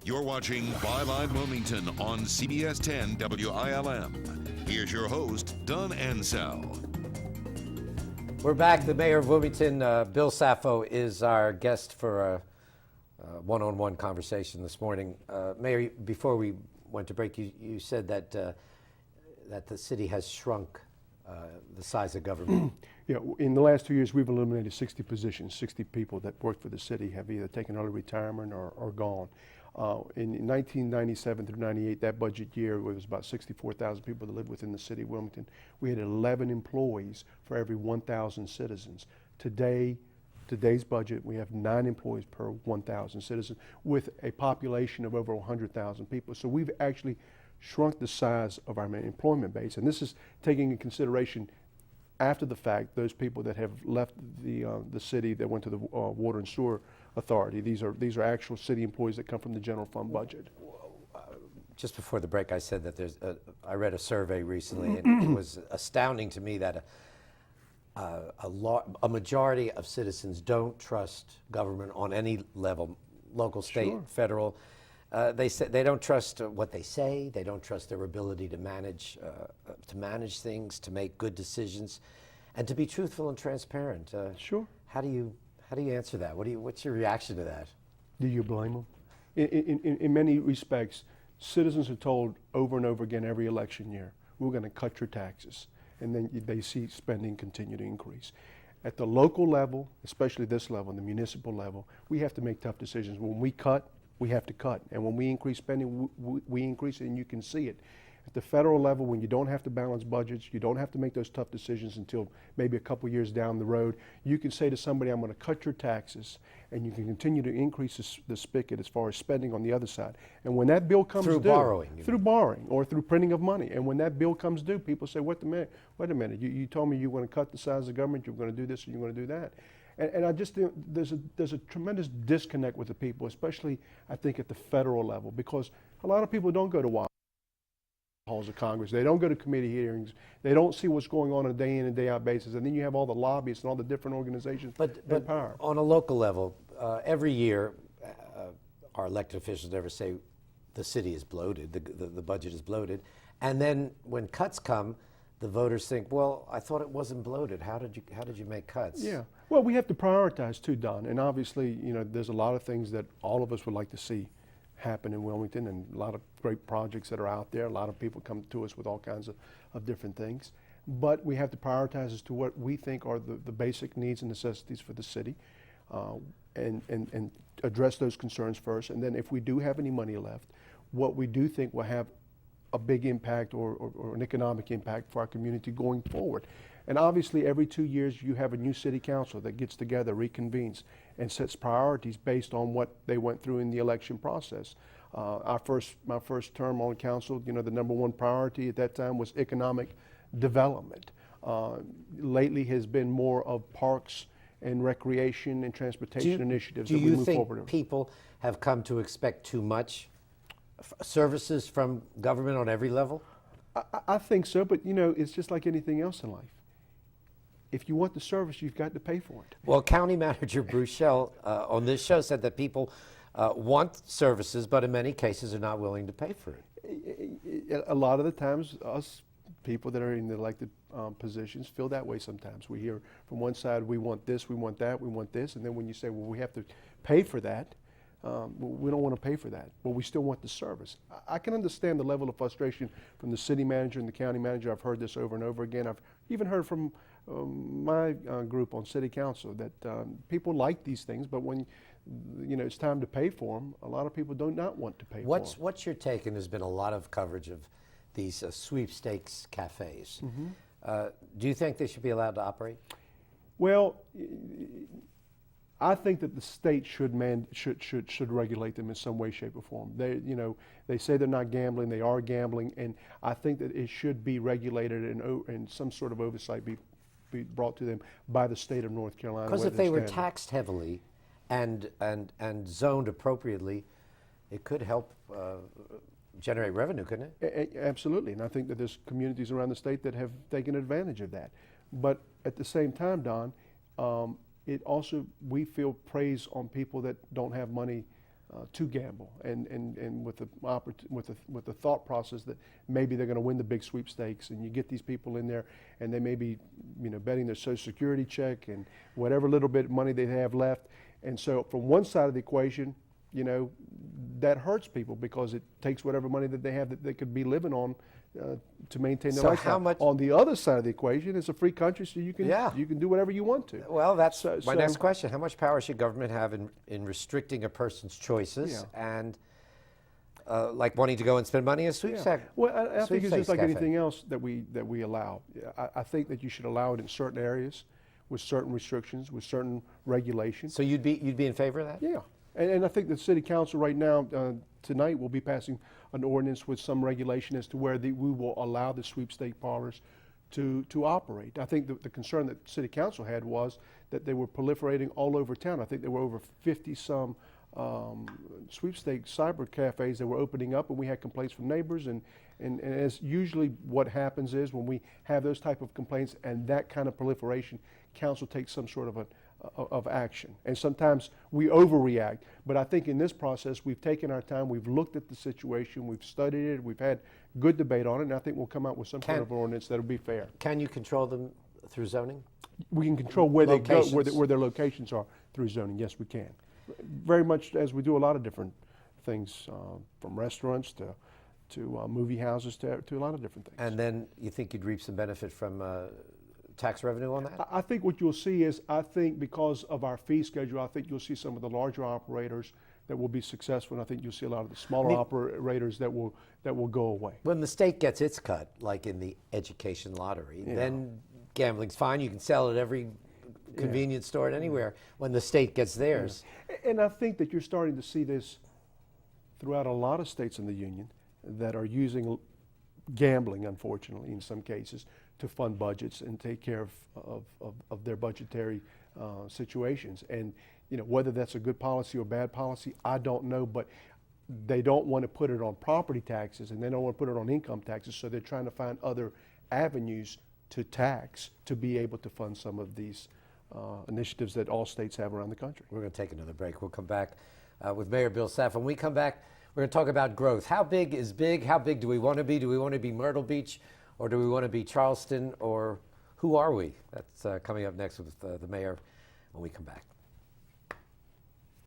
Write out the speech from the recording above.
You're watching Byline Wilmington on CBS 10 WILM. Here's your host, Don Ansell. We're back. The mayor of Wilmington, Bill Saffo, is our guest for a one-on-one conversation this morning. Mayor, before we went to break, you said that that the city has shrunk the size of government. Yeah, in the last 2 years, we've eliminated 60 positions. 60 people that work for the city have either taken early retirement or gone. In 1997 through 98, that budget year, it was about 64,000 people that lived within the city of Wilmington. We had 11 employees for every 1,000 citizens. Today's budget, we have 9 employees per 1,000 citizens with a population of over 100,000 people. So we've actually shrunk the size of our employment base. And this is taking into consideration after the fact, those people that have left the city that went to the Water and Sewer Authority. These are actual city employees that come from the general fund budget. Just before the break, I said that I read a survey recently, and it was astounding to me that a majority of citizens don't trust government on any level, local, state, Sure. federal. They say they don't trust what they say. They don't trust their ability to manage things, to make good decisions, and to be truthful and transparent. Sure. How do you answer that? What's your reaction to that? Do you blame them? In many respects, citizens are told over and over again every election year, we're going to cut your taxes. And then they see spending continue to increase. At the local level, especially this level, the municipal level, we have to make tough decisions. When we cut, we have to cut. And when we increase spending, we increase it, and you can see it. At the federal level, when you don't have to balance budgets, you don't have to make those tough decisions until maybe a couple years down the road, you can say to somebody, I'm going to cut your taxes, and you can continue to increase the spigot as far as spending on the other side. And when that bill comes due, through borrowing or through printing of money, and when that bill comes due, people say, wait a minute, you told me you were going to cut the size of government, you're going to do this, and you're going to do that. And I just think there's a tremendous disconnect with the people, especially I think at the federal level, because a lot of people don't go to halls of Congress. They don't go to committee hearings. They don't see what's going on a day in and day out basis. And then you have all the lobbyists and all the different organizations in power. On a local level, every year, our elected officials never say the city is bloated, the budget is bloated. And then when cuts come, the voters think, well, I thought it wasn't bloated. How did you make cuts? Yeah. Well, we have to prioritize too, Don. And obviously, there's a lot of things that all of us would like to see happen in Wilmington, and a lot of great projects that are out there. A lot of people come to us with all kinds of different things. But we have to prioritize as to what we think are the basic needs and necessities for the city, and address those concerns first. And then if we do have any money left, what we do think will have a big impact or an economic impact for our community going forward. And obviously every 2 years you have a new city council that gets together, reconvenes, and sets priorities based on what they went through in the election process. My first term on council, the number one priority at that time was economic development. Lately has been more of parks and recreation and transportation initiatives that we move forward. Do you think people have come to expect too much services from government on every level? I think so, but it's just like anything else in life. If you want the service, you've got to pay for it. Well, County Manager Bruce Shell on this show said that people want services, but in many cases are not willing to pay for it. A lot of the times, us people that are in the elected positions feel that way sometimes. We hear from one side, we want this, we want that, we want this, and then when you say, well, we have to pay for that, we don't want to pay for that, but we still want the service. I can understand the level of frustration from the city manager and the county manager. I've heard this over and over again. I've even heard from my group on city council that people like these things, but when it's time to pay for them, a lot of people do not want to pay for them. What's your take? And there's been a lot of coverage of these sweepstakes cafes. Mm-hmm. Do you think they should be allowed to operate? Well, I think that the state should regulate them in some way, shape, or form. They say they're not gambling, they are gambling, and I think that it should be regulated and some sort of oversight be brought to them by the state of North Carolina. Because if they were taxed heavily and zoned appropriately, it could help generate revenue, couldn't it? Absolutely, and I think that there's communities around the state that have taken advantage of that. But at the same time, Don, it also, we feel, preys on people that don't have money to gamble, and with the thought process that maybe they're going to win the big sweepstakes, and you get these people in there, and they may be, betting their Social Security check and whatever little bit of money they have left, and so from one side of the equation, that hurts people because it takes whatever money that they have that they could be living on to maintain their So lifestyle. how much? On the other side of the equation, it's a free country, so you can Yeah. you can do whatever you want to. Well, that's my So- next question. How much power should government have in restricting a person's choices and like wanting to go and spend money in a sweepstakes? Well, I think it's just like cafe. anything else that we allow. I think that you should allow it in certain areas with certain restrictions, with certain regulations. So you'd be in favor of that? Yeah, and I think the city council right now, tonight, will be passing an ordinance with some regulation as to where we will allow the sweepstake parlors to operate. I think the concern that city council had was that they were proliferating all over town. I think there were over 50-some sweepstake cyber cafes that were opening up, and we had complaints from neighbors, and as usually what happens is when we have those type of complaints and that kind of proliferation, council takes some sort of action. And sometimes we overreact, but I think in this process we've taken our time, we've looked at the situation, we've studied it, we've had good debate on it, and I think we'll come out with some kind of ordinance that'll be fair. Can you control them through zoning? We can control where they go, Locations. where their locations are through zoning. Yes, we can. Very much as we do a lot of different things, from restaurants to movie houses to a lot of different things. And then you think you'd reap some benefit from tax revenue on that? I think what you'll see is, I think because of our fee schedule, I think you'll see some of the larger operators that will be successful, and I think you'll see a lot of the smaller operators that will go away. When the state gets its cut, like in the education lottery, then gambling's fine. You can sell at every convenience store and anywhere. When the state gets theirs. And I think that you're starting to see this throughout a lot of states in the union that are using gambling, unfortunately, in some cases, to fund budgets and take care of their budgetary situations. And whether that's a good policy or bad policy, I don't know, but they don't want to put it on property taxes, and they don't want to put it on income taxes, so they're trying to find other avenues to tax to be able to fund some of these initiatives that all states have around the country. We're going to take another break. We'll come back with Mayor Bill Saffo. When we come back, we're going to talk about growth. How big is big? How big do we want to be? Do we want to be Myrtle Beach, or do we want to be Charleston, or who are we? That's coming up next with the mayor when we come back.